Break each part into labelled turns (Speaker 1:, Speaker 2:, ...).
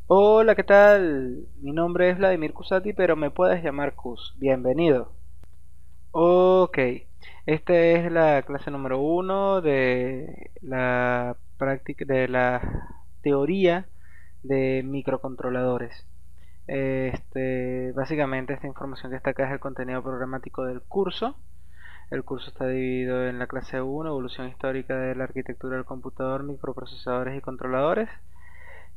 Speaker 1: Hola, ¿qué tal? Mi nombre es Vladimir Cusati, pero me puedes llamar Cus. Bienvenido. Ok, esta es la clase número uno de la práctica de la teoría de microcontroladores. Básicamente esta información que está acá es el contenido programático del curso. El curso está dividido en la clase uno, evolución histórica de la arquitectura del computador, microprocesadores y controladores.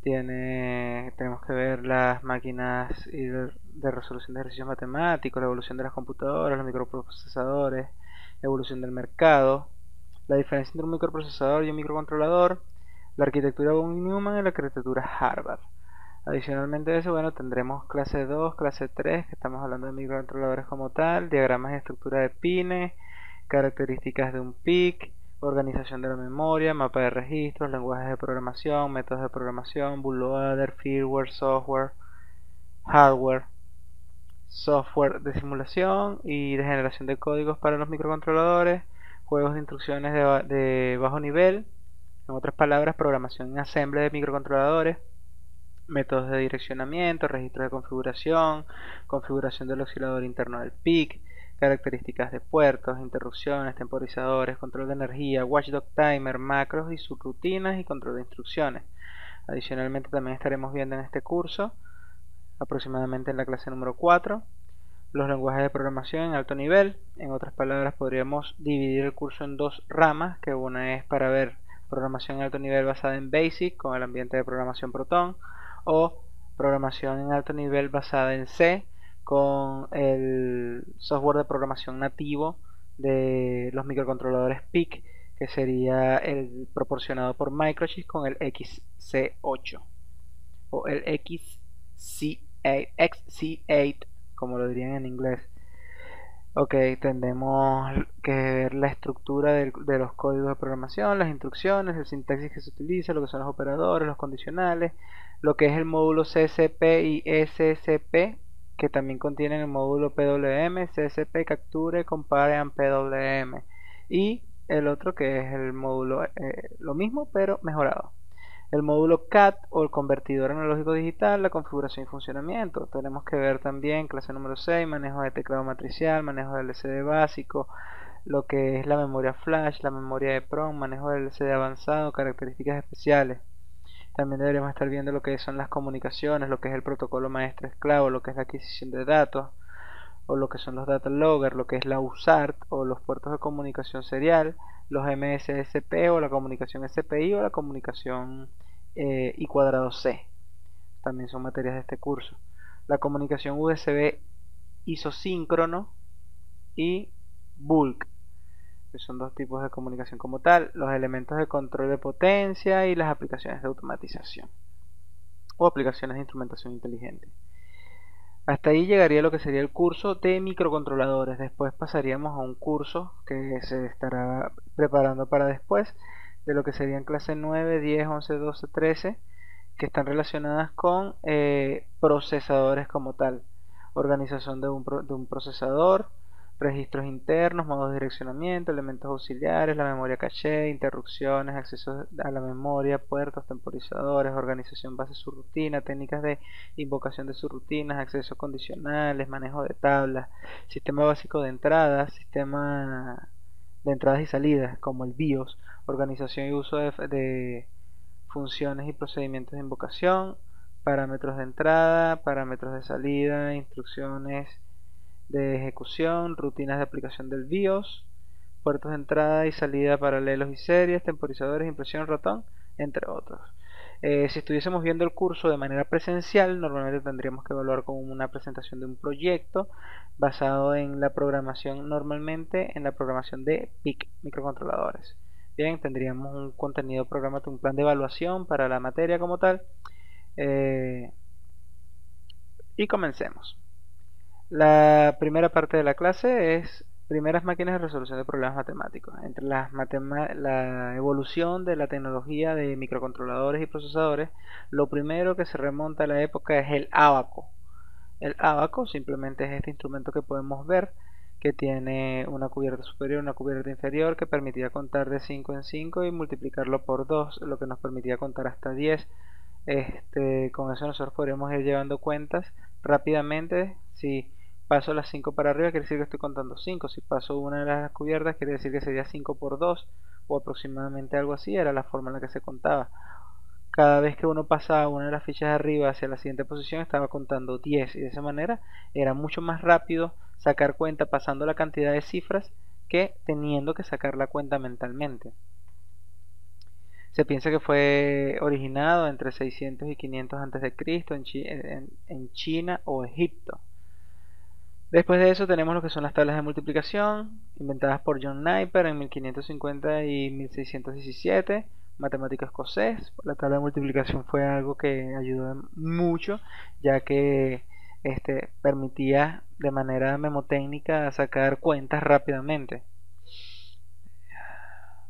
Speaker 1: Tenemos que ver las máquinas de resolución de ejercicios matemáticos, la evolución de las computadoras, los microprocesadores, la evolución del mercado, la diferencia entre un microprocesador y un microcontrolador, la arquitectura von Neumann y la arquitectura Harvard. Adicionalmente a eso, bueno, tendremos clase 2, clase 3, que estamos hablando de microcontroladores como tal, diagramas de estructura de pines, características de un PIC, organización de la memoria, mapa de registros, lenguajes de programación, métodos de programación, bootloader, firmware, software, hardware, software de simulación y de generación de códigos para los microcontroladores, juegos de instrucciones de bajo nivel, en otras palabras, programación en asamble de microcontroladores, métodos de direccionamiento, registros de configuración, configuración del oscilador interno del PIC, características de puertos, interrupciones, temporizadores, control de energía, watchdog timer, macros y subrutinas y control de instrucciones. Adicionalmente también estaremos viendo en este curso, aproximadamente en la clase número 4, los lenguajes de programación en alto nivel. En otras palabras, podríamos dividir el curso en dos ramas, que una es para ver programación en alto nivel basada en BASIC con el ambiente de programación Proton, o programación en alto nivel basada en C con el software de programación nativo de los microcontroladores PIC, que sería el proporcionado por Microchip con el XC8 o el XC8, como lo dirían en inglés. Ok, tendremos que ver la estructura de los códigos de programación, las instrucciones, el sintaxis que se utiliza, lo que son los operadores, los condicionales, lo que es el módulo CSP y SSP, que también contienen el módulo PWM, CSP, Capture, Compare and PWM. Y el otro que es el módulo, lo mismo pero mejorado. El módulo CAD o el convertidor analógico digital, la configuración y funcionamiento. Tenemos que ver también clase número 6, manejo de teclado matricial, manejo del LCD básico, lo que es la memoria flash, la memoria de PROM, manejo del LCD avanzado, características especiales. También deberíamos estar viendo lo que son las comunicaciones, lo que es el protocolo maestro-esclavo, lo que es la adquisición de datos, o lo que son los data logger, lo que es la USART o los puertos de comunicación serial, los MSSP o la comunicación SPI o la comunicación I cuadrado C. También son materias de este curso. La comunicación USB isosíncrono y bulk, que son dos tipos de comunicación como tal, los elementos de control de potencia y las aplicaciones de automatización o aplicaciones de instrumentación inteligente. Hasta ahí llegaría lo que sería el curso de microcontroladores. Después pasaríamos a un curso que se estará preparando para después, de lo que serían clase 9, 10, 11, 12, 13, que están relacionadas con procesadores como tal. Organización de un procesador, registros internos, modos de direccionamiento, elementos auxiliares, la memoria caché, interrupciones, acceso a la memoria, puertos, temporizadores, organización base subrutina, técnicas de invocación de subrutinas, accesos condicionales, manejo de tablas, sistema básico de entradas, sistema de entradas y salidas como el BIOS, organización y uso de funciones y procedimientos de invocación, parámetros de entrada, parámetros de salida, instrucciones de ejecución, rutinas de aplicación del BIOS, puertos de entrada y salida paralelos y series, temporizadores, impresión, ratón, entre otros. Si estuviésemos viendo el curso de manera presencial, normalmente tendríamos que evaluar como una presentación de un proyecto basado en la programación, normalmente en la programación de PIC, microcontroladores. Bien, tendríamos un contenido programático, un plan de evaluación para la materia como tal. eh, y comencemos. La primera parte de la clase es primeras máquinas de resolución de problemas matemáticos. Entre la evolución de la tecnología de microcontroladores y procesadores, lo primero que se remonta a la época es el ábaco. El ábaco simplemente es este instrumento que podemos ver, que tiene una cubierta superior y una cubierta inferior, que permitía contar de 5 en 5 y multiplicarlo por 2, lo que nos permitía contar hasta 10 Con eso nosotros podríamos ir llevando cuentas rápidamente. Si paso las 5 para arriba, quiere decir que estoy contando 5. Si paso una de las cubiertas, quiere decir que sería 5 por 2 o aproximadamente algo así. Era la forma en la que se contaba. Cada vez que uno pasaba una de las fichas de arriba hacia la siguiente posición, estaba contando 10, y de esa manera era mucho más rápido sacar cuenta pasando la cantidad de cifras que teniendo que sacar la cuenta mentalmente. Se piensa que fue originado entre 600 y 500 a.C. en China o Egipto. Después de eso tenemos lo que son las tablas de multiplicación, inventadas por John Napier en 1550 y 1617, matemático escocés. La tabla de multiplicación fue algo que ayudó mucho, ya que permitía de manera memotécnica sacar cuentas rápidamente.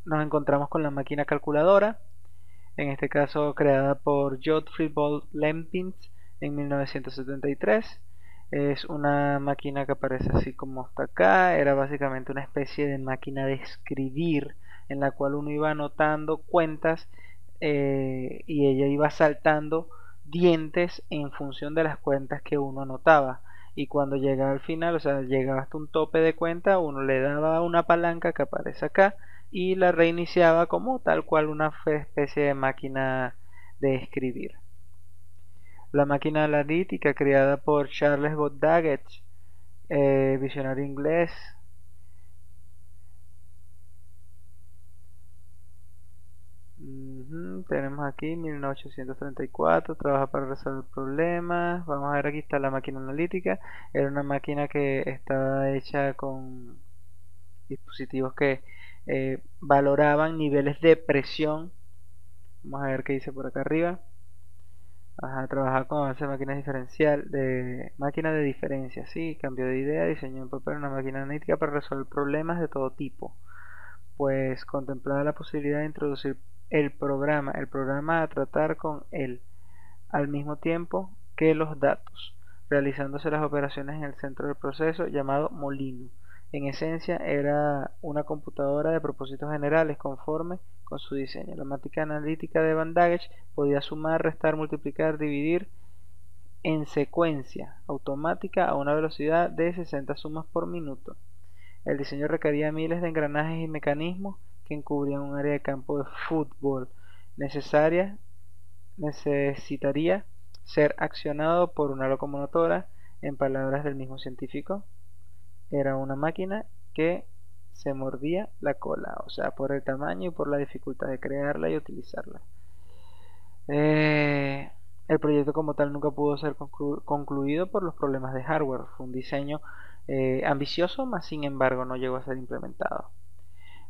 Speaker 1: Nos encontramos con la máquina calculadora, en este caso creada por Gottfried Leibniz en 1973. Es una máquina que aparece así como está acá. Era básicamente una especie de máquina de escribir en la cual uno iba anotando cuentas, y ella iba saltando dientes en función de las cuentas que uno anotaba. Y cuando llegaba al final, o sea, llegaba hasta un tope de cuenta, uno le daba una palanca que aparece acá y la reiniciaba como tal cual una especie de máquina de escribir. La máquina analítica creada por Charles Babbage, visionario inglés. Tenemos aquí 1834, trabaja para resolver problemas. Vamos a ver, aquí está la máquina analítica. Era una máquina que estaba hecha con dispositivos que valoraban niveles de presión. Vamos a ver qué dice por acá arriba. Ajá, trabajar con avance de máquinas diferencial, de máquina de diferencia, sí, cambio de idea, diseñó en papel una máquina analítica para resolver problemas de todo tipo. Pues contemplaba la posibilidad de introducir el programa a tratar con él, al mismo tiempo que los datos, realizándose las operaciones en el centro del proceso llamado molino. En esencia era una computadora de propósitos generales conforme con su diseño. La máquina analítica de Van Dage podía sumar, restar, multiplicar, dividir en secuencia automática a una velocidad de 60 sumas por minuto. El diseño requería miles de engranajes y mecanismos que encubrían un área de campo de fútbol necesitaría ser accionado por una locomotora. En palabras del mismo científico, era una máquina que se mordía la cola, o sea, por el tamaño y por la dificultad de crearla y utilizarla. El proyecto como tal nunca pudo ser concluido por los problemas de hardware. Fue un diseño ambicioso, mas sin embargo no llegó a ser implementado.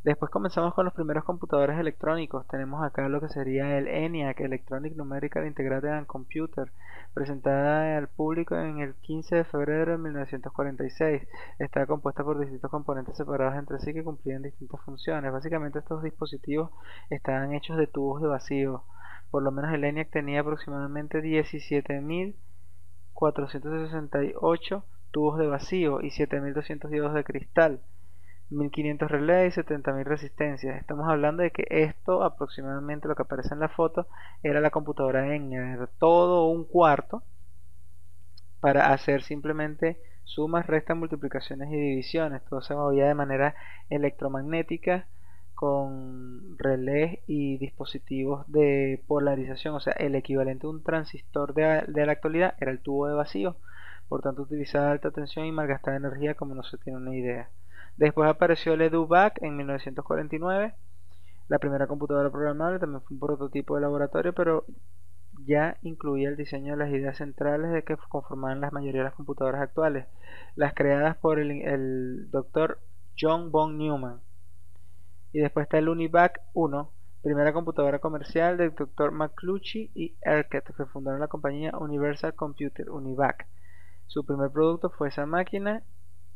Speaker 1: Después comenzamos con los primeros computadores electrónicos. Tenemos acá lo que sería el ENIAC, Electronic Numerical Integrated and Computer, presentada al público en el 15 de febrero de 1946. Está compuesta por distintos componentes separados entre sí que cumplían distintas funciones. Básicamente estos dispositivos estaban hechos de tubos de vacío. Por lo menos el ENIAC tenía aproximadamente 17.468 tubos de vacío y 7.200 diodos de cristal, 1500 relés y 70.000 resistencias. Estamos hablando de que esto, aproximadamente lo que aparece en la foto, era la computadora ENIAC. Era todo un cuarto para hacer simplemente sumas, restas, multiplicaciones y divisiones. Todo se movía de manera electromagnética con relés y dispositivos de polarización. O sea, el equivalente a un transistor de la actualidad era el tubo de vacío. Por tanto, utilizaba alta tensión y malgastaba energía como no se tiene una idea. Después apareció el EDUBAC en 1949. La primera computadora programable también fue un prototipo de laboratorio, pero ya incluía el diseño de las ideas centrales de que conformaban la mayoría de las computadoras actuales, las creadas por el Dr. John von Neumann. Y después está el UNIVAC 1, primera computadora comercial del Dr. McCluskey y Erket, que fundaron la compañía Universal Computer, UNIVAC. Su primer producto fue esa máquina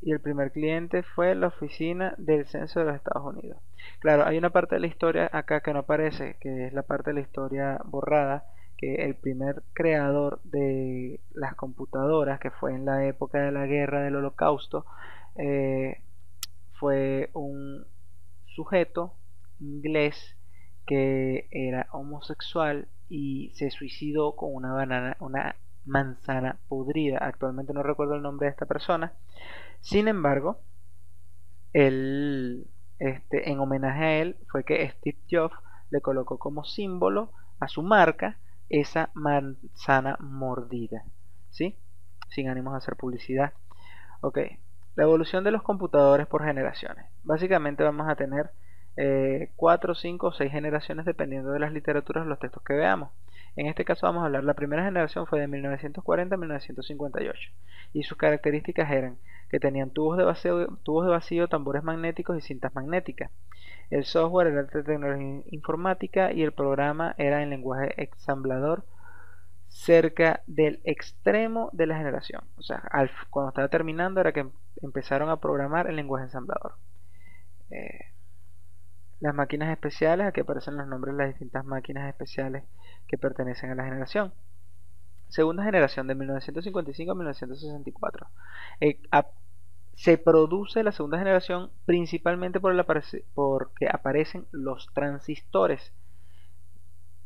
Speaker 1: y el primer cliente fue la oficina del censo de los Estados Unidos. Claro, hay una parte de la historia acá que no aparece, que es la parte de la historia borrada, que el primer creador de las computadoras, que fue en la época de la guerra del Holocausto, fue un sujeto inglés que era homosexual y se suicidó con una manzana podrida. Actualmente no recuerdo el nombre de esta persona. Sin embargo, él, en homenaje a él, fue que Steve Jobs le colocó como símbolo a su marca esa manzana mordida, ¿sí? Sin ánimos de hacer publicidad. Ok, la evolución de los computadores por generaciones. Básicamente vamos a tener 4, 5 o 6 generaciones dependiendo de las literaturas o los textos que veamos. En este caso vamos a hablar, la primera generación fue de 1940 a 1958 y sus características eran que tenían tubos de vacío, tambores magnéticos y cintas magnéticas. El software era de tecnología informática y el programa era en lenguaje ensamblador cerca del extremo de la generación. O sea, cuando estaba terminando era que empezaron a programar el lenguaje ensamblador. Eh, las máquinas especiales, aquí aparecen los nombres de las distintas máquinas especiales que pertenecen a la generación. Segunda generación, de 1955 a 1964. Se produce la segunda generación principalmente porque aparecen los transistores.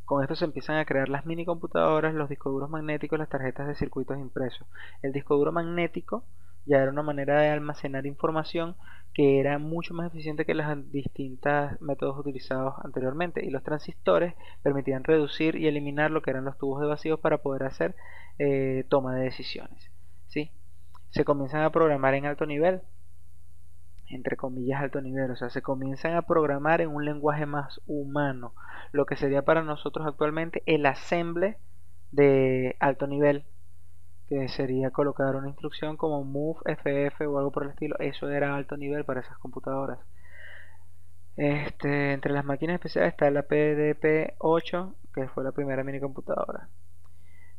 Speaker 1: Con esto se empiezan a crear las mini computadoras, los discos duros magnéticos, las tarjetas de circuitos impresos. El disco duro magnético ya era una manera de almacenar información que era mucho más eficiente que los distintos métodos utilizados anteriormente. Y los transistores permitían reducir y eliminar lo que eran los tubos de vacío para poder hacer toma de decisiones, ¿sí? Se comienzan a programar en alto nivel, entre comillas alto nivel, o sea, se comienzan a programar en un lenguaje más humano, lo que sería para nosotros actualmente el assembly de alto nivel, que sería colocar una instrucción como move ff o algo por el estilo. Eso era alto nivel para esas computadoras. Entre las máquinas especiales está la PDP-8, que fue la primera mini computadora.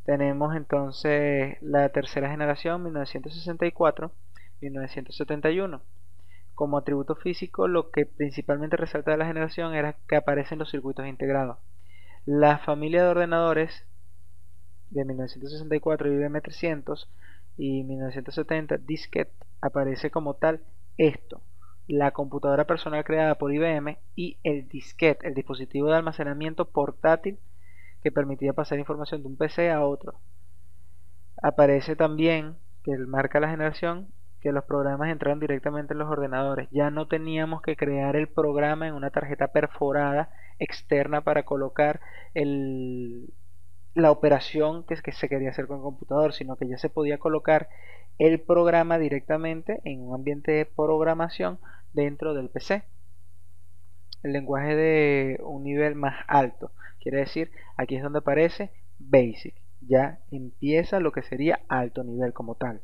Speaker 1: Tenemos entonces la tercera generación, 1964-1971. Como atributo físico, lo que principalmente resalta de la generación era que aparecen los circuitos integrados. La familia de ordenadores de 1964, IBM 300 y 1970, Disquete, aparece como tal esto: la computadora personal creada por IBM y el disquete, el dispositivo de almacenamiento portátil que permitía pasar información de un PC a otro. Aparece también, que marca la generación, que los programas entraron directamente en los ordenadores. Ya no teníamos que crear el programa en una tarjeta perforada externa para colocar la operación que se quería hacer con el computador, sino que ya se podía colocar el programa directamente en un ambiente de programación dentro del PC. El lenguaje de un nivel más alto, quiere decir, aquí es donde aparece Basic, ya empieza lo que sería alto nivel como tal.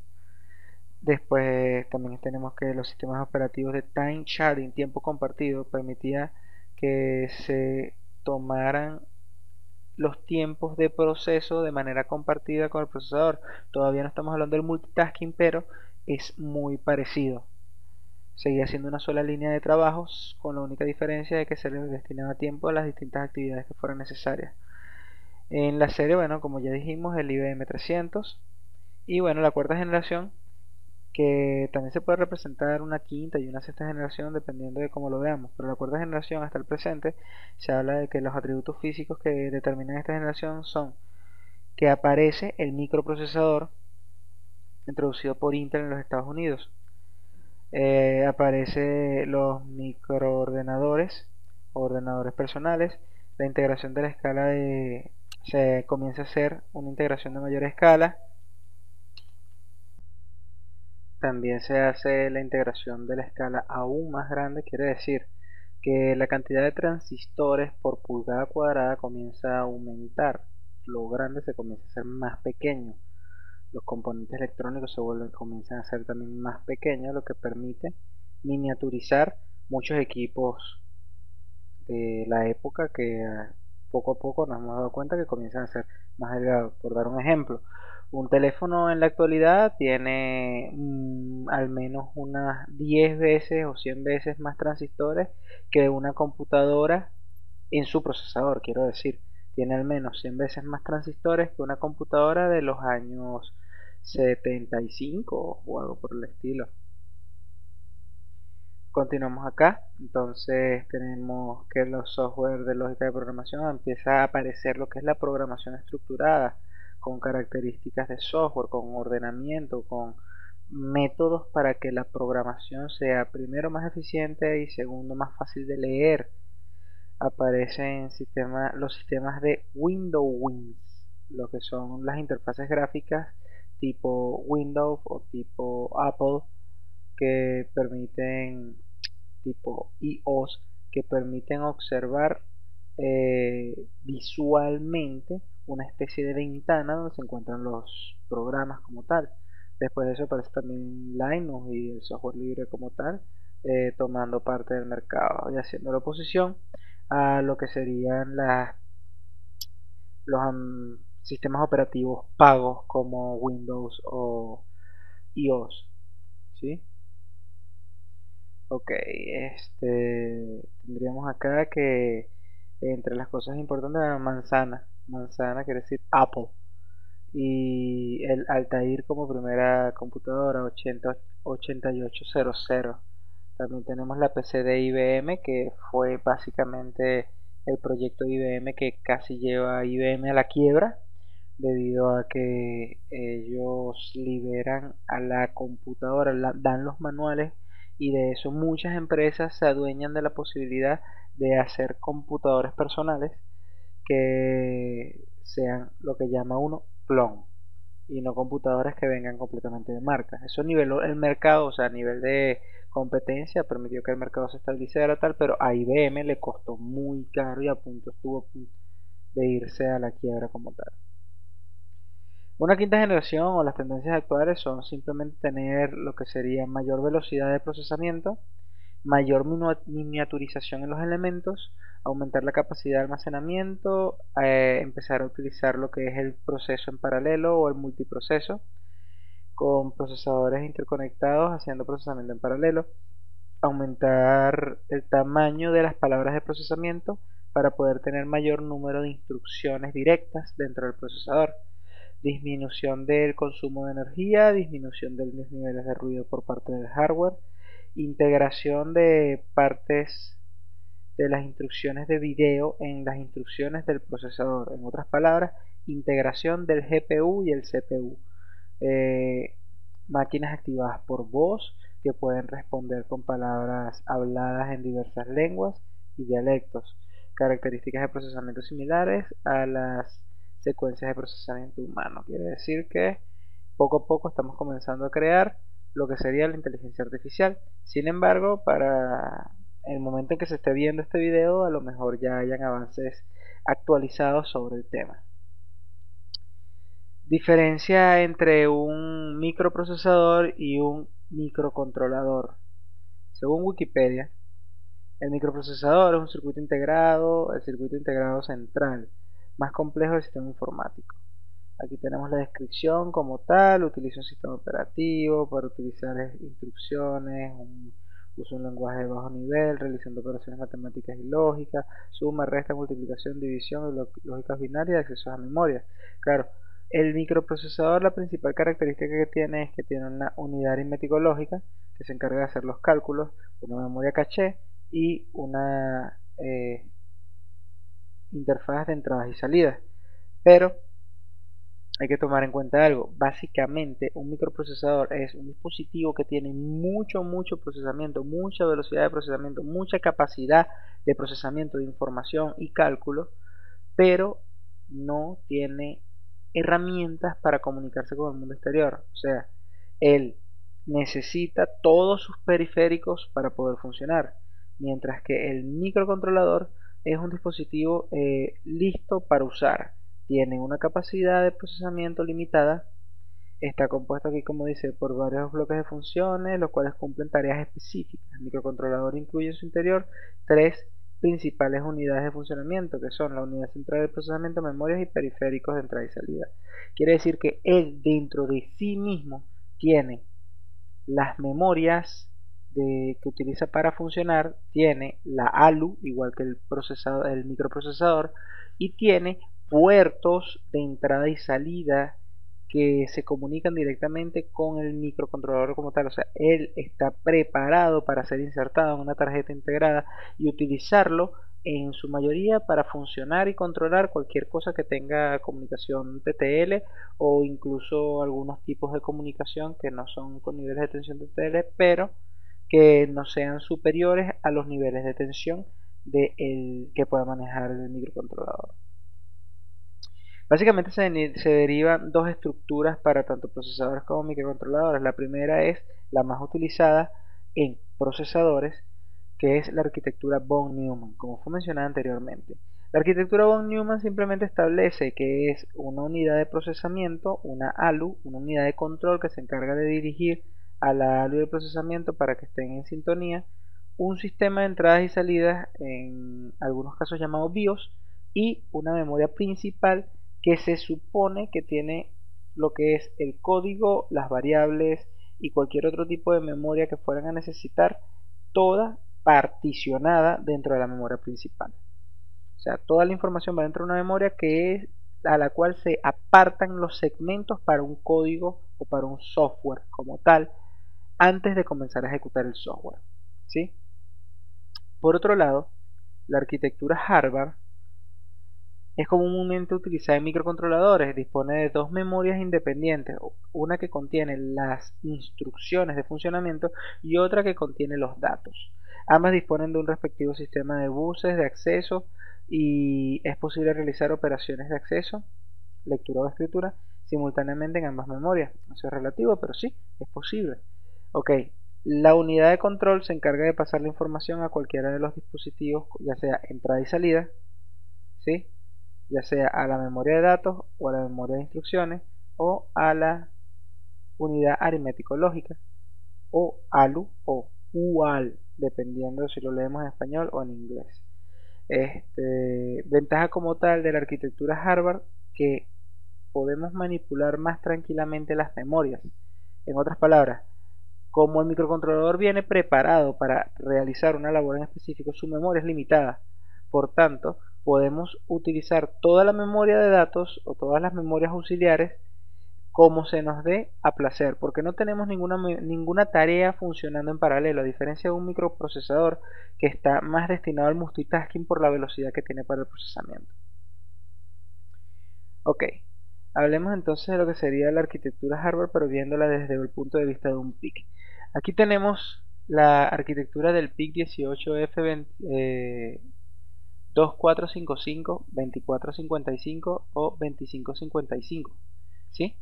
Speaker 1: Después también tenemos que los sistemas operativos de time sharing, tiempo compartido, permitía que se tomaran los tiempos de proceso de manera compartida con el procesador. Todavía no estamos hablando del multitasking, pero es muy parecido. Seguía siendo una sola línea de trabajos, con la única diferencia de que se les destinaba tiempo a las distintas actividades que fueran necesarias. En la serie, bueno, como ya dijimos, el IBM 300 y bueno, la cuarta generación, que también se puede representar una quinta y una sexta generación dependiendo de cómo lo veamos, pero la cuarta generación hasta el presente se habla de que los atributos físicos que determinan esta generación son que aparece el microprocesador introducido por Intel en los Estados Unidos. Aparece los microordenadores, ordenadores personales, la integración de la escala se comienza a hacer una integración de mayor escala. También se hace la integración de la escala aún más grande, quiere decir que la cantidad de transistores por pulgada cuadrada comienza a aumentar, lo grande se comienza a hacer más pequeño, los componentes electrónicos comienzan a ser también más pequeños, lo que permite miniaturizar muchos equipos de la época que poco a poco nos hemos dado cuenta que comienzan a ser más delgados. Por dar un ejemplo, un teléfono en la actualidad tiene al menos unas 10 veces o 100 veces más transistores que una computadora en su procesador, quiero decir. Tiene al menos 100 veces más transistores que una computadora de los años 75 o algo por el estilo. Continuamos acá, entonces tenemos que los software de lógica de programación empieza a aparecer lo que es la programación estructurada, con características de software, con ordenamiento, con métodos para que la programación sea primero más eficiente y segundo más fácil de leer. Aparecen los sistemas de WindowWinds, lo que son las interfaces gráficas tipo Windows o tipo Apple que permiten tipo iOS que permiten observar visualmente una especie de ventana donde se encuentran los programas como tal. Después de eso aparece también Linux y el software libre como tal, tomando parte del mercado y haciendo la oposición a lo que serían los sistemas operativos pagos como Windows o iOS. ¿Sí? Ok, tendríamos acá que entre las cosas importantes manzana quiere decir Apple, y el Altair como primera computadora 8800. También tenemos la PC de IBM que fue básicamente el proyecto de IBM que casi lleva a IBM a la quiebra debido a que ellos liberan a la computadora, dan los manuales y de eso muchas empresas se adueñan de la posibilidad de hacer computadores personales que sean lo que llama uno clon y no computadores que vengan completamente de marca. Eso niveló el mercado, o sea, a nivel de competencia permitió que el mercado se estabilizara tal, pero a IBM le costó muy caro y estuvo a punto de irse a la quiebra como tal. Una quinta generación o las tendencias actuales son simplemente tener lo que sería mayor velocidad de procesamiento, mayor miniaturización en los elementos, aumentar la capacidad de almacenamiento, empezar a utilizar lo que es el proceso en paralelo o el multiproceso con procesadores interconectados haciendo procesamiento en paralelo, aumentar el tamaño de las palabras de procesamiento para poder tener mayor número de instrucciones directas dentro del procesador, disminución del consumo de energía, disminución de los niveles de ruido por parte del hardware, integración de partes de las instrucciones de video en las instrucciones del procesador. En otras palabras, integración del GPU y el CPU. Eh, Máquinas activadas por voz que pueden responder con palabras habladas en diversas lenguas y dialectos. Características de procesamiento similares a las secuencias de procesamiento humano. Quiere decir que poco a poco estamos comenzando a crear lo que sería la inteligencia artificial. Sin embargo, para el momento en que se esté viendo este video, a lo mejor ya hayan avances actualizados sobre el tema. Diferencia entre un microprocesador y un microcontrolador. Según Wikipedia, el microprocesador es un circuito integrado, el circuito integrado central, más complejo del sistema informático. Aquí tenemos la descripción como tal, utiliza un sistema operativo para utilizar instrucciones, usa un lenguaje de bajo nivel, realizando operaciones matemáticas y lógicas, suma, resta, multiplicación, división, lógicas binarias y accesos a memoria. Claro, el microprocesador, la principal característica que tiene es que tiene una unidad aritmético lógica que se encarga de hacer los cálculos, una memoria caché y una interfaz de entradas y salidas. Pero hay que tomar en cuenta algo. Básicamente, un microprocesador es un dispositivo que tiene mucho procesamiento, mucha velocidad de procesamiento, mucha capacidad de procesamiento de información y cálculo, pero no tiene herramientas para comunicarse con el mundo exterior. O sea, él necesita todos sus periféricos para poder funcionar, mientras que el microcontrolador es un dispositivo listo para usar. Tiene una capacidad de procesamiento limitada. Está compuesto aquí, como dice, por varios bloques de funciones, los cuales cumplen tareas específicas. El microcontrolador incluye en su interior tres principales unidades de funcionamiento, que son la unidad central de procesamiento, memorias y periféricos de entrada y salida. Quiere decir que él dentro de sí mismo tiene las memorias que utiliza para funcionar, tiene la ALU, igual que el microprocesador, y tiene puertos de entrada y salida que se comunican directamente con el microcontrolador como tal. O sea, él está preparado para ser insertado en una tarjeta integrada y utilizarlo en su mayoría para funcionar y controlar cualquier cosa que tenga comunicación TTL o incluso algunos tipos de comunicación que no son con niveles de tensión TTL, pero que no sean superiores a los niveles de tensión que pueda manejar el microcontrolador. Básicamente se derivan dos estructuras para tanto procesadores como microcontroladores. La primera es la más utilizada en procesadores, que es la arquitectura von Neumann, como fue mencionada anteriormente. La arquitectura von Neumann simplemente establece que es una unidad de procesamiento, una ALU, una unidad de control que se encarga de dirigir a la ALU de procesamiento para que estén en sintonía, un sistema de entradas y salidas, en algunos casos llamado BIOS, y una memoria principal que se supone que tiene lo que es el código, las variables y cualquier otro tipo de memoria que fueran a necesitar, toda particionada dentro de la memoria principal. O sea, toda la información va dentro de una memoria que es a la cual se apartan los segmentos para un código o para un software como tal antes de comenzar a ejecutar el software, ¿sí? Por otro lado, la arquitectura Harvard es comúnmente utilizada en microcontroladores. Dispone de dos memorias independientes, una que contiene las instrucciones de funcionamiento y otra que contiene los datos. Ambas disponen de un respectivo sistema de buses de acceso y es posible realizar operaciones de acceso, lectura o escritura, simultáneamente en ambas memorias. Eso es relativo, pero sí, es posible. Ok, la unidad de control se encarga de pasar la información a cualquiera de los dispositivos, ya sea entrada y salida, ¿sí? Ya sea a la memoria de datos o a la memoria de instrucciones o a la unidad aritmético-lógica o ALU o UAL, dependiendo si lo leemos en español o en inglés. Ventaja como tal de la arquitectura Harvard, que podemos manipular más tranquilamente las memorias. En otras palabras, como el microcontrolador viene preparado para realizar una labor en específico, su memoria es limitada. Por tanto, podemos utilizar toda la memoria de datos o todas las memorias auxiliares como se nos dé a placer, porque no tenemos ninguna tarea funcionando en paralelo, a diferencia de un microprocesador que está más destinado al multitasking por la velocidad que tiene para el procesamiento. Ok, hablemos entonces de lo que sería la arquitectura Harvard, pero viéndola desde el punto de vista de un PIC. Aquí tenemos la arquitectura del PIC 18F 2455, 2455 o 2555, ¿sí?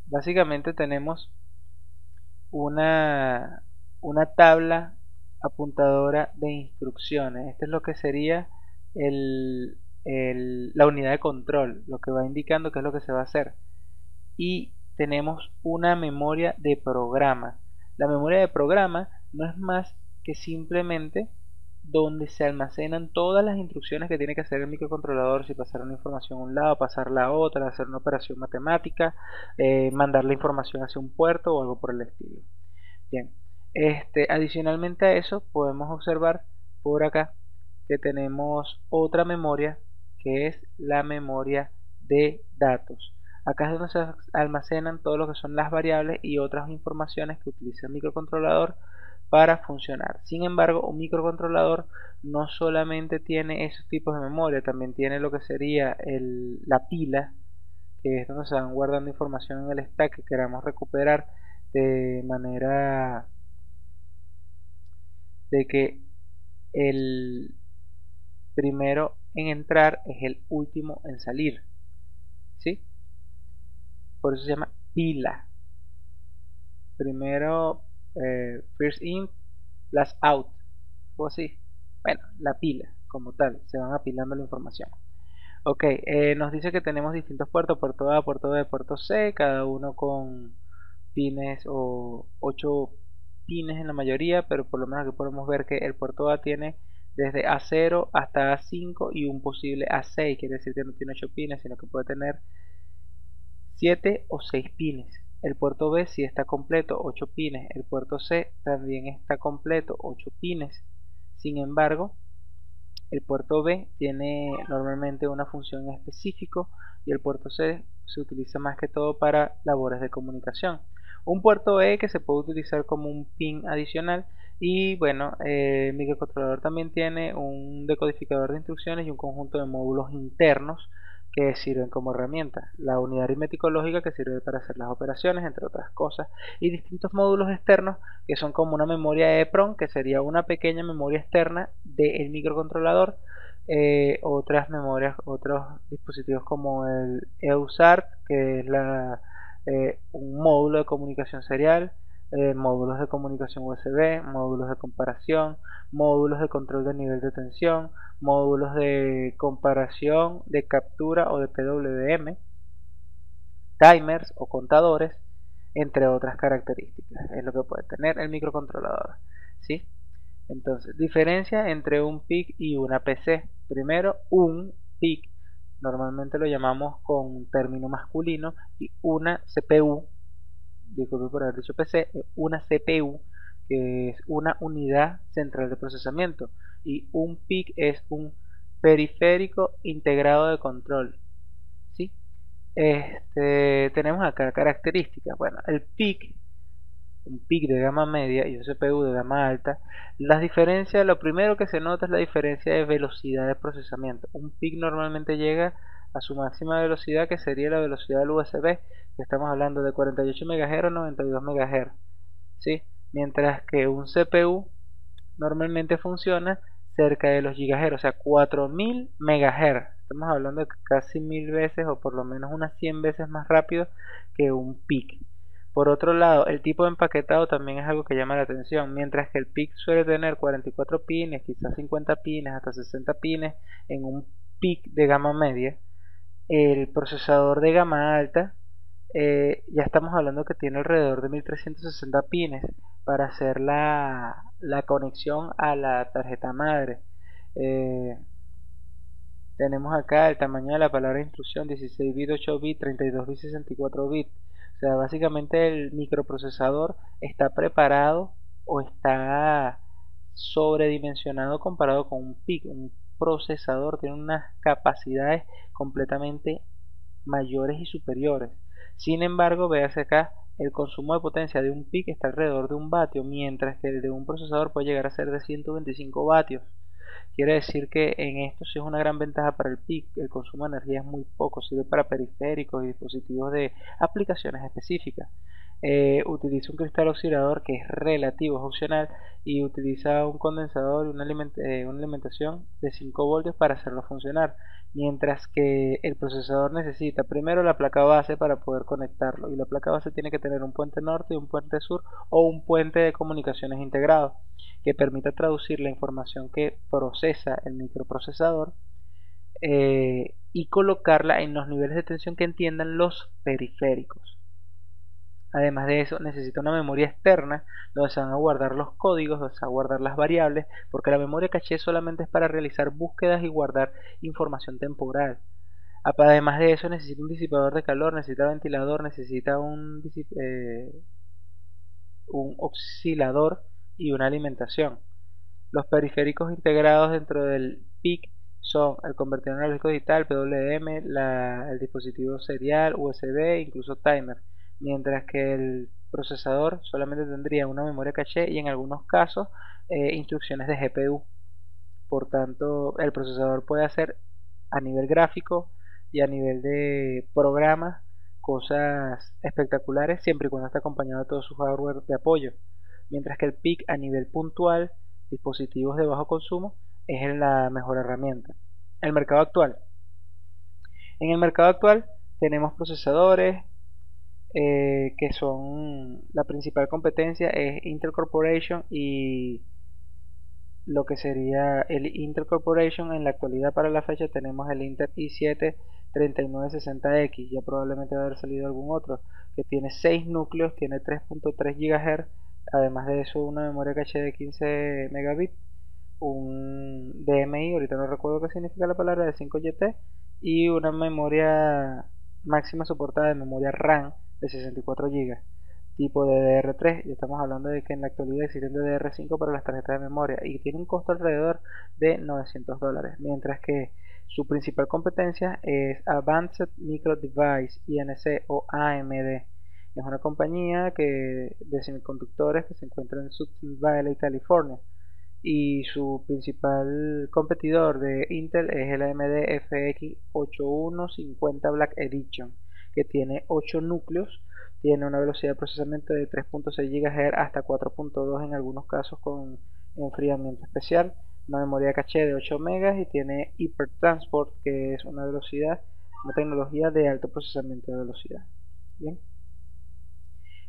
Speaker 1: Básicamente tenemos una, una tabla apuntadora de instrucciones. Esto es lo que sería la unidad de control, lo que va indicando qué es lo que se va a hacer. Y tenemos una memoria de programa. La memoria de programa no es más que simplemente donde se almacenan todas las instrucciones que tiene que hacer el microcontrolador, si pasar una información a un lado, pasarla a otra, hacer una operación matemática, mandar la información hacia un puerto o algo por el estilo. Bien, adicionalmente a eso podemos observar por acá que tenemos otra memoria que es la memoria de datos. Acá es donde se almacenan todo lo que son las variables y otras informaciones que utiliza el microcontrolador para funcionar. Sin embargo, un microcontrolador no solamente tiene esos tipos de memoria, también tiene lo que sería la pila, que es donde se van guardando información en el stack que queramos recuperar, de manera de que el primero en entrar es el último en salir, ¿sí? Por eso se llama pila. Primero first in, last out, o así. Bueno, la pila como tal, se van apilando la información. Ok, nos dice que tenemos distintos puertos, puerto A, puerto B, puerto C, cada uno con pines o 8 pines en la mayoría, pero por lo menos aquí podemos ver que el puerto A tiene desde A0 hasta A5 y un posible A6, quiere decir que no tiene 8 pines, sino que puede tener 7 o 6 pines. El puerto B sí está completo, 8 pines. El puerto C también está completo, 8 pines. Sin embargo, el puerto B tiene normalmente una función en específico y el puerto C se utiliza más que todo para labores de comunicación. Un puerto E que se puede utilizar como un pin adicional. Y bueno, el microcontrolador también tiene un decodificador de instrucciones y un conjunto de módulos internos que sirven como herramientas. La unidad aritmético lógica que sirve para hacer las operaciones, entre otras cosas. Y distintos módulos externos que son como una memoria EEPROM, que sería una pequeña memoria externa del microcontrolador. Otras memorias, otros dispositivos como el EUSART, que es un módulo de comunicación serial, módulos de comunicación USB, módulos de comparación, módulos de control de nivel de tensión, módulos de comparación, de captura o de PWM, timers o contadores, entre otras características. Es lo que puede tener el microcontrolador, ¿sí? Entonces, diferencia entre un PIC y una PC. Primero, un PIC, normalmente lo llamamos con término masculino, y una CPU, disculpe por haber dicho PC, una CPU, que es una unidad central de procesamiento, y un PIC es un periférico integrado de control, ¿sí? Tenemos acá características. Bueno, el PIC, un PIC de gama media y un CPU de gama alta, las diferencias, lo primero que se nota es la diferencia de velocidad de procesamiento. Un PIC normalmente llega a su máxima velocidad, que sería la velocidad del USB, que estamos hablando de 48 MHz o 92 MHz, ¿sí? Mientras que un CPU normalmente funciona cerca de los gigahertz, o sea, 4000 MHz. Estamos hablando de casi 1000 veces o por lo menos unas 100 veces más rápido que un PIC. Por otro lado, el tipo de empaquetado también es algo que llama la atención. Mientras que el PIC suele tener 44 pines, quizás 50 pines, hasta 60 pines en un PIC de gama media, el procesador de gama alta, ya estamos hablando que tiene alrededor de 1360 pines para hacer la conexión a la tarjeta madre. Eh, Tenemos acá el tamaño de la palabra instrucción: 16 bits, 8 bits, 32 bits, 64 bits. O sea, básicamente el microprocesador está preparado o está sobredimensionado comparado con un PIC. Un procesador tiene unas capacidades completamente mayores y superiores. Sin embargo, véase acá, el consumo de potencia de un PIC está alrededor de 1 vatio, mientras que el de un procesador puede llegar a ser de 125 vatios. Quiere decir que en esto sí es una gran ventaja para el PIC. El consumo de energía es muy poco, sirve para periféricos y dispositivos de aplicaciones específicas. Utiliza un cristal oxidador que es relativo, es opcional, y utiliza un condensador y una alimentación de 5 voltios para hacerlo funcionar, mientras que el procesador necesita primero la placa base para poder conectarlo, y la placa base tiene que tener un puente norte, un puente sur o un puente de comunicaciones integrado que permita traducir la información que procesa el microprocesador, y colocarla en los niveles de tensión que entiendan los periféricos. Además de eso, necesita una memoria externa donde se van a guardar los códigos, donde se van a guardar las variables, porque la memoria caché solamente es para realizar búsquedas y guardar información temporal. Además de eso, necesita un disipador de calor, necesita ventilador, necesita un oscilador y una alimentación. Los periféricos integrados dentro del PIC son el convertidor analógico digital, PWM, el dispositivo serial, USB, incluso timer, mientras que el procesador solamente tendría una memoria caché y en algunos casos instrucciones de GPU. Por tanto, el procesador puede hacer a nivel gráfico y a nivel de programas cosas espectaculares siempre y cuando esté acompañado de todo su hardware de apoyo, mientras que el PIC a nivel puntual, dispositivos de bajo consumo, es la mejor herramienta. El mercado actual. En el mercado actual tenemos procesadores que son la principal competencia es Intel Corporation y lo que sería el Intel Corporation. En la actualidad, para la fecha, tenemos el Intel i7 3960X, ya probablemente va a haber salido algún otro, que tiene 6 núcleos, tiene 3.3 GHz, además de eso una memoria caché de 15 megabits, un DMI, ahorita no recuerdo qué significa la palabra, de 5GT, y una memoria máxima soportada de memoria RAM de 64 GB, tipo DDR3. Y estamos hablando de que en la actualidad existen DDR5 para las tarjetas de memoria y tiene un costo alrededor de $900, mientras que Su principal competencia es Advanced Micro Device, INC o AMD. Es una compañía de semiconductores que se encuentra en Hudson Valley, California. Y su principal competidor de Intel es el AMD FX 8150 Black Edition, que tiene 8 núcleos, tiene una velocidad de procesamiento de 3.6 GHz hasta 4.2 en algunos casos con enfriamiento especial, una memoria caché de 8 MB y tiene Hypertransport, que es una tecnología de alto procesamiento de velocidad. Bien.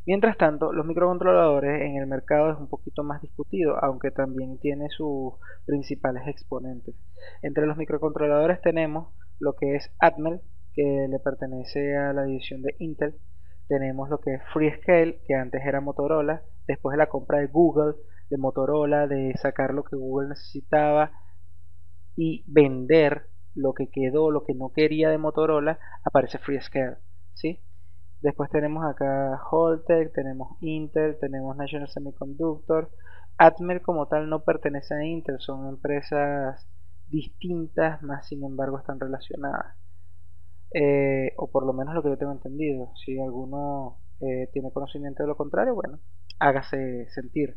Speaker 1: Mientras tanto, los microcontroladores en el mercado es un poquito más discutido, aunque también tiene sus principales exponentes. Entre los microcontroladores tenemos lo que es Atmel, que le pertenece a la división de Intel. Tenemos lo que es Freescale, que antes era Motorola, después de la compra de Google, de Motorola, de sacar lo que Google necesitaba y vender lo que quedó, lo que no quería de Motorola, aparece Freescale, ¿sí? Después tenemos acá Holtec, tenemos Intel, tenemos National Semiconductor. Atmel como tal no pertenece a Intel, son empresas distintas, más sin embargo están relacionadas. O por lo menos lo que yo tengo entendido. Si alguno tiene conocimiento de lo contrario, bueno, hágase sentir.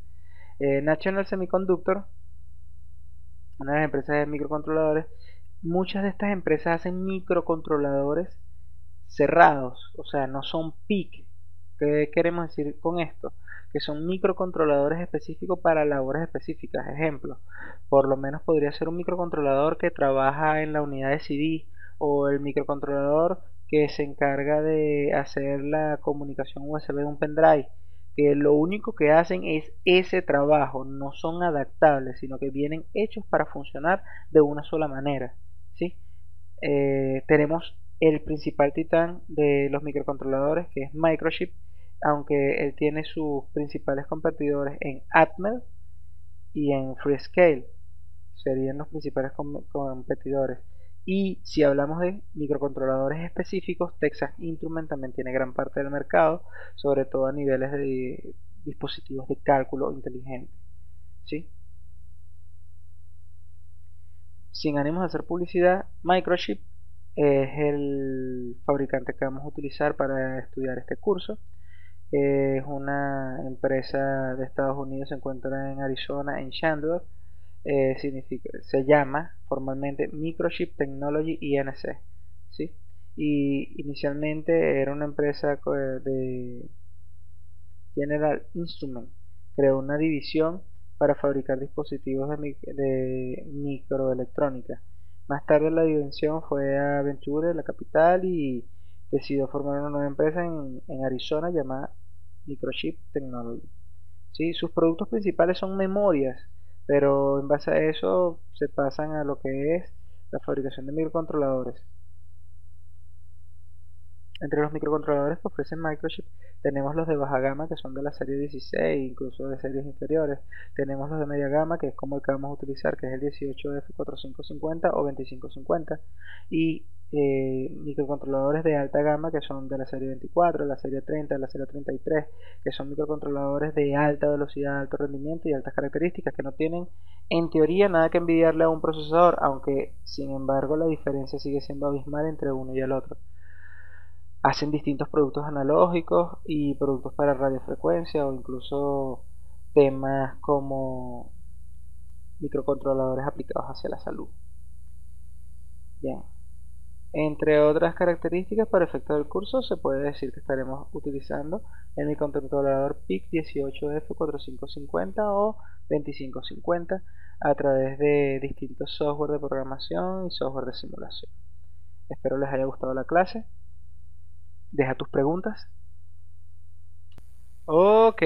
Speaker 1: National Semiconductor, una de las empresas de microcontroladores, muchas de estas empresas hacen microcontroladores cerrados, o sea, no son PIC. ¿Qué queremos decir con esto? Que son microcontroladores específicos para labores específicas. Ejemplo, por lo menos podría ser un microcontrolador que trabaja en la unidad de CD o el microcontrolador que se encarga de hacer la comunicación USB de un pendrive, que lo único que hacen es ese trabajo, no son adaptables, sino que vienen hechos para funcionar de una sola manera, ¿sí? Tenemos el principal titán de los microcontroladores, que es Microchip, aunque él tiene sus principales competidores en Atmel y en Freescale, serían los principales competidores. Y si hablamos de microcontroladores específicos, Texas Instruments también tiene gran parte del mercado, sobre todo a niveles de dispositivos de cálculo inteligente, ¿sí? Sin ánimos de hacer publicidad, Microchip es el fabricante que vamos a utilizar para estudiar este curso. Es una empresa de Estados Unidos, se encuentra en Arizona, en Chandler. Se llama formalmente Microchip Technology Inc. ¿sí? Y inicialmente era una empresa de General Instrument. Creó una división para fabricar dispositivos de microelectrónica. Más tarde la división fue a Venture, la capital, y decidió formar una nueva empresa en Arizona llamada Microchip Technology. ¿Sí? Sus productos principales son memorias, pero en base a eso se pasan a lo que es la fabricación de microcontroladores. Entre los microcontroladores que ofrecen Microchip tenemos los de baja gama, que son de la serie 16, incluso de series inferiores. Tenemos los de media gama, que es como el que vamos a utilizar, que es el 18F4550 o 2550. Y microcontroladores de alta gama, que son de la serie 24, la serie 30, la serie 33, que son microcontroladores de alta velocidad, alto rendimiento y altas características, que no tienen en teoría nada que envidiarle a un procesador, aunque sin embargo la diferencia sigue siendo abismal entre uno y el otro. Hacen distintos productos analógicos y productos para radiofrecuencia o incluso temas como microcontroladores aplicados hacia la salud. Bien, entre otras características para efectos del curso se puede decir que estaremos utilizando el microcontrolador PIC 18F4550 o 2550 a través de distintos software de programación y software de simulación. Espero les haya gustado la clase. Deja tus preguntas. Ok,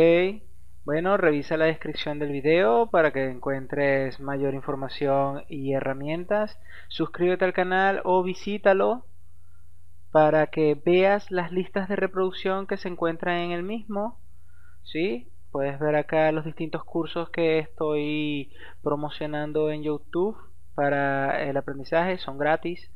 Speaker 1: bueno, revisa la descripción del video para que encuentres mayor información y herramientas. Suscríbete al canal o visítalo para que veas las listas de reproducción que se encuentran en el mismo. ¿Sí? Puedes ver acá los distintos cursos que estoy promocionando en YouTube para el aprendizaje, son gratis.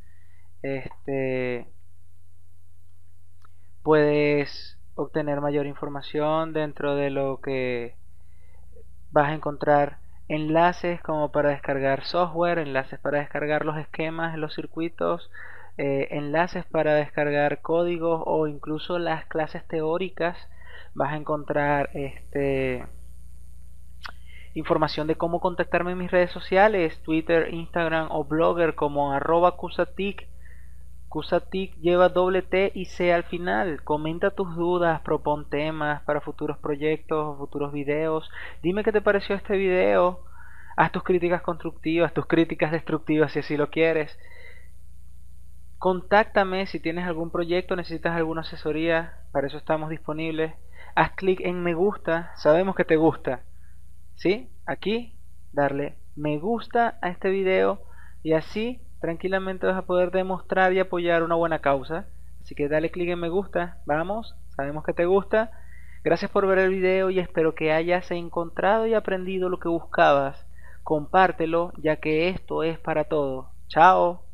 Speaker 1: Puedes obtener mayor información dentro de lo que vas a encontrar enlaces como para descargar software, enlaces para descargar los esquemas, los circuitos, enlaces para descargar códigos o incluso las clases teóricas. Vas a encontrar información de cómo contactarme en mis redes sociales, Twitter, Instagram o Blogger como @Cusatic. Cusatic lleva doble T y C al final. Comenta tus dudas, propon temas para futuros proyectos o futuros videos. Dime qué te pareció este video. Haz tus críticas constructivas, tus críticas destructivas si así lo quieres. Contáctame si tienes algún proyecto, necesitas alguna asesoría, para eso estamos disponibles. Haz clic en me gusta, sabemos que te gusta. ¿Sí? Aquí, darle me gusta a este video y así tranquilamente vas a poder demostrar y apoyar una buena causa. Así que dale clic en me gusta, vamos, sabemos que te gusta. Gracias por ver el video y espero que hayas encontrado y aprendido lo que buscabas. Compártelo ya que esto es para todos. Chao.